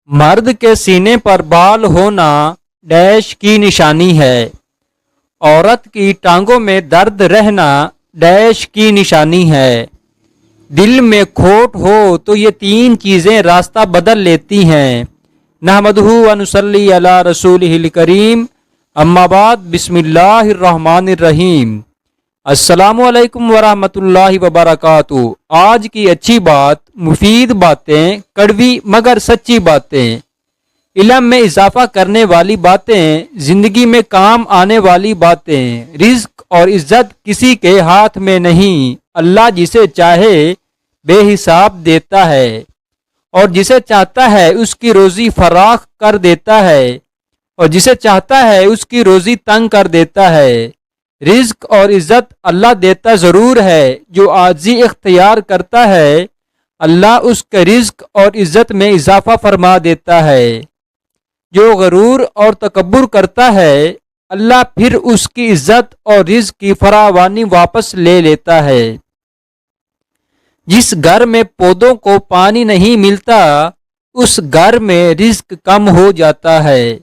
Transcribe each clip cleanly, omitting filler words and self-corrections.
مرد کے سینے پر بال ہونا ڈیش کی نشانی ہے۔ عورت کی ٹانگوں میں درد رہنا ڈیش کی نشانی ہے۔ دل میں کھوٹ ہو تو یہ تین چیزیں راستہ بدل لیتی ہیں۔ نحمدہ و نصلی علی رسولہ الکریم، اما بعد، بسم اللہ الرحمن الرحیم۔ السلام علیکم ورحمۃ اللہ وبرکاتہ۔ آج کی اچھی بات، مفید باتیں، کڑوی مگر سچی باتیں، علم میں اضافہ کرنے والی باتیں، زندگی میں کام آنے والی باتیں۔ رزق اور عزت کسی کے ہاتھ میں نہیں، اللہ جسے چاہے بے حساب دیتا ہے اور جسے چاہتا ہے اس کی روزی فراخ کر دیتا ہے اور جسے چاہتا ہے اس کی روزی تنگ کر دیتا ہے۔ رزق اور عزت اللہ دیتا ضرور ہے، جو عاجزی اختیار کرتا ہے اللہ اس کے رزق اور عزت میں اضافہ فرما دیتا ہے۔ جو غرور اور تکبر کرتا ہے اللہ پھر اس کی عزت اور رزق کی فراوانی واپس لے لیتا ہے۔ جس گھر میں پودوں کو پانی نہیں ملتا اس گھر میں رزق کم ہو جاتا ہے۔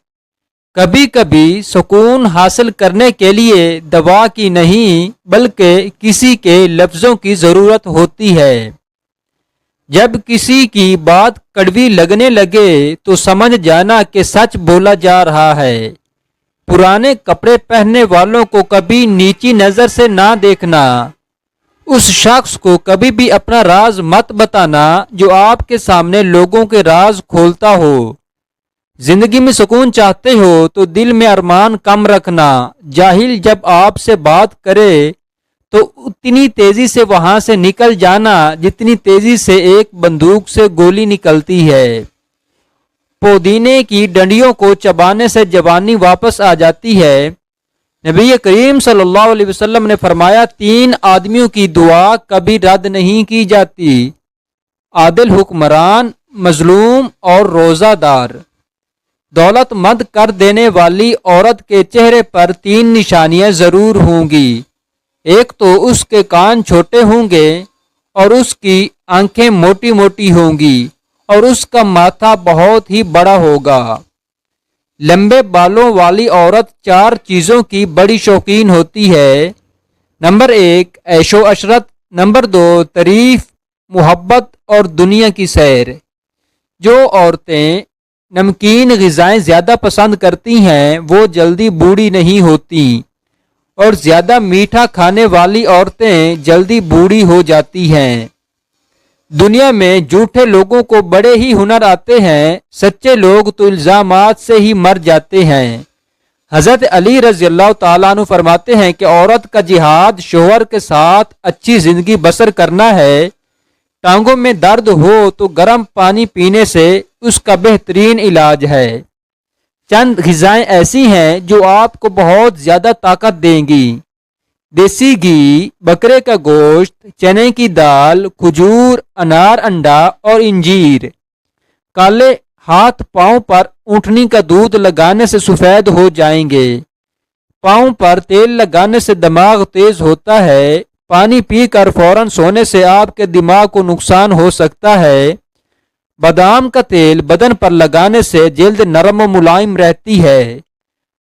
کبھی کبھی سکون حاصل کرنے کے لیے دوا کی نہیں بلکہ کسی کے لفظوں کی ضرورت ہوتی ہے۔ جب کسی کی بات کڑوی لگنے لگے تو سمجھ جانا کہ سچ بولا جا رہا ہے۔ پرانے کپڑے پہننے والوں کو کبھی نیچی نظر سے نہ دیکھنا۔ اس شخص کو کبھی بھی اپنا راز مت بتانا جو آپ کے سامنے لوگوں کے راز کھولتا ہو۔ زندگی میں سکون چاہتے ہو تو دل میں ارمان کم رکھنا۔ جاہل جب آپ سے بات کرے تو اتنی تیزی سے وہاں سے نکل جانا جتنی تیزی سے ایک بندوق سے گولی نکلتی ہے۔ پودینے کی ڈنڈیوں کو چبانے سے جوانی واپس آ جاتی ہے۔ نبی کریم صلی اللہ علیہ وسلم نے فرمایا، تین آدمیوں کی دعا کبھی رد نہیں کی جاتی: عادل حکمران، مظلوم اور روزہ دار۔ دولت مند کر دینے والی عورت کے چہرے پر تین نشانیاں ضرور ہوں گی۔ ایک تو اس کے کان چھوٹے ہوں گے اور اس کی آنکھیں موٹی موٹی ہوں گی اور اس کا ماتھا بہت ہی بڑا ہوگا۔ لمبے بالوں والی عورت چار چیزوں کی بڑی شوقین ہوتی ہے: نمبر 1 عیش و عشرت، نمبر 2 تعریف، محبت اور دنیا کی سیر۔ جو عورتیں نمکین غذائیں زیادہ پسند کرتی ہیں وہ جلدی بوڑھی نہیں ہوتی اور زیادہ میٹھا کھانے والی عورتیں جلدی بوڑھی ہو جاتی ہیں۔ دنیا میں جھوٹے لوگوں کو بڑے ہی ہنر آتے ہیں، سچے لوگ تو الزامات سے ہی مر جاتے ہیں۔ حضرت علی رضی اللہ تعالیٰ عنہ فرماتے ہیں کہ عورت کا جہاد شوہر کے ساتھ اچھی زندگی بسر کرنا ہے۔ ٹانگوں میں درد ہو تو گرم پانی پینے سے اس کا بہترین علاج ہے۔ چند غذائیں ایسی ہیں جو آپ کو بہت زیادہ طاقت دیں گی: دیسی گھی، بکرے کا گوشت، چنے کی دال، کھجور، انار، انڈا اور انجیر۔ کالے ہاتھ پاؤں پر اونٹنی کا دودھ لگانے سے سفید ہو جائیں گے۔ پاؤں پر تیل لگانے سے دماغ تیز ہوتا ہے۔ پانی پی کر فوراً سونے سے آپ کے دماغ کو نقصان ہو سکتا ہے۔ بادام کا تیل بدن پر لگانے سے جلد نرم و ملائم رہتی ہے۔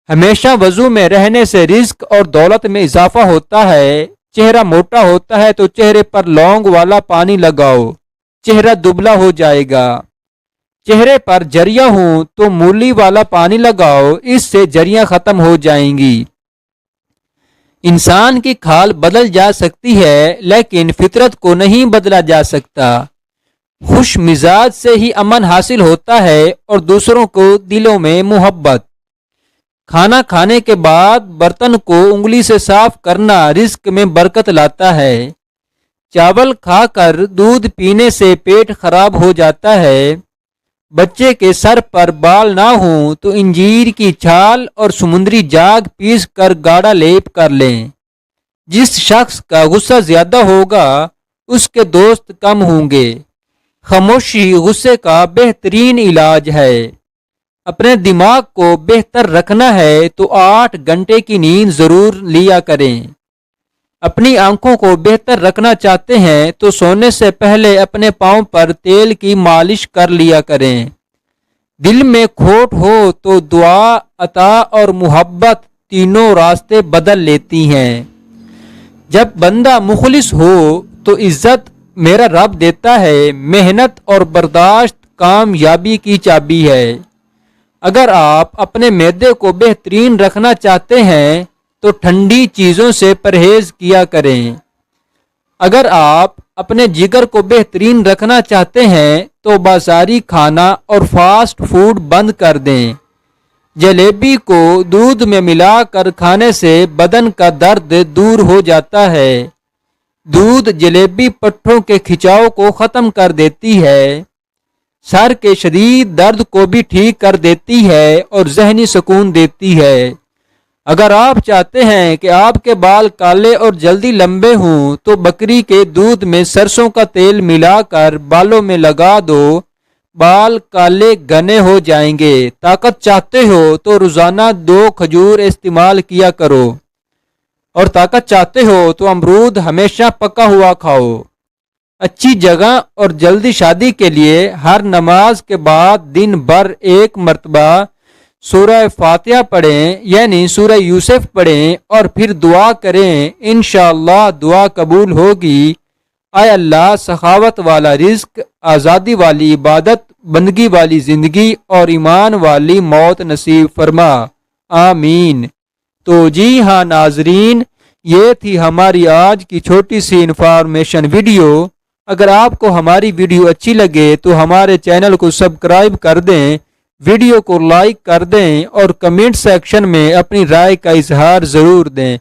ہمیشہ وضو میں رہنے سے رزق اور دولت میں اضافہ ہوتا ہے۔ چہرہ موٹا ہوتا ہے تو چہرے پر لونگ والا پانی لگاؤ، چہرہ دبلا ہو جائے گا۔ چہرے پر جریاں ہوں تو مولی والا پانی لگاؤ، اس سے جریاں ختم ہو جائیں گی۔ انسان کی کھال بدل جا سکتی ہے لیکن فطرت کو نہیں بدلا جا سکتا۔ خوش مزاج سے ہی امن حاصل ہوتا ہے اور دوسروں کو دلوں میں محبت۔ کھانا کھانے کے بعد برتن کو انگلی سے صاف کرنا رزق میں برکت لاتا ہے۔ چاول کھا کر دودھ پینے سے پیٹ خراب ہو جاتا ہے۔ بچے کے سر پر بال نہ ہوں تو انجیر کی چھال اور سمندری جاگ پیس کر گاڑھا لیپ کر لیں۔ جس شخص کا غصہ زیادہ ہوگا اس کے دوست کم ہوں گے۔ خاموشی غصے کا بہترین علاج ہے۔ اپنے دماغ کو بہتر رکھنا ہے تو 8 گھنٹے کی نیند ضرور لیا کریں۔ اپنی آنکھوں کو بہتر رکھنا چاہتے ہیں تو سونے سے پہلے اپنے پاؤں پر تیل کی مالش کر لیا کریں۔ دل میں کھوٹ ہو تو دعا، عطا اور محبت تینوں راستے بدل لیتی ہیں۔ جب بندہ مخلص ہو تو عزت میرا رب دیتا ہے۔ محنت اور برداشت کامیابی کی چابی ہے۔ اگر آپ اپنے معدے کو بہترین رکھنا چاہتے ہیں تو ٹھنڈی چیزوں سے پرہیز کیا کریں۔ اگر آپ اپنے جگر کو بہترین رکھنا چاہتے ہیں تو بازاری کھانا اور فاسٹ فوڈ بند کر دیں۔ جلیبی کو دودھ میں ملا کر کھانے سے بدن کا درد دور ہو جاتا ہے۔ دودھ جلیبی پٹھوں کے کھچاؤ کو ختم کر دیتی ہے، سر کے شدید درد کو بھی ٹھیک کر دیتی ہے اور ذہنی سکون دیتی ہے۔ اگر آپ چاہتے ہیں کہ آپ کے بال کالے اور جلدی لمبے ہوں تو بکری کے دودھ میں سرسوں کا تیل ملا کر بالوں میں لگا دو، بال کالے گھنے ہو جائیں گے۔ طاقت چاہتے ہو تو روزانہ 2 کھجور استعمال کیا کرو، اور طاقت چاہتے ہو تو امرود ہمیشہ پکا ہوا کھاؤ۔ اچھی جگہ اور جلدی شادی کے لیے ہر نماز کے بعد دن بھر 1 مرتبہ سورہ فاتحہ پڑھیں، یعنی سورہ یوسف پڑھیں اور پھر دعا کریں، انشاءاللہ دعا قبول ہوگی۔ اے اللہ سخاوت والا رزق، آزادی والی عبادت، بندگی والی زندگی اور ایمان والی موت نصیب فرما، آمین۔ تو جی ہاں ناظرین، یہ تھی ہماری آج کی چھوٹی سی انفارمیشن ویڈیو۔ اگر آپ کو ہماری ویڈیو اچھی لگے تو ہمارے چینل کو سبسکرائب کر دیں، ویڈیو کو لائک کر دیں اور کمنٹ سیکشن میں اپنی رائے کا اظہار ضرور دیں۔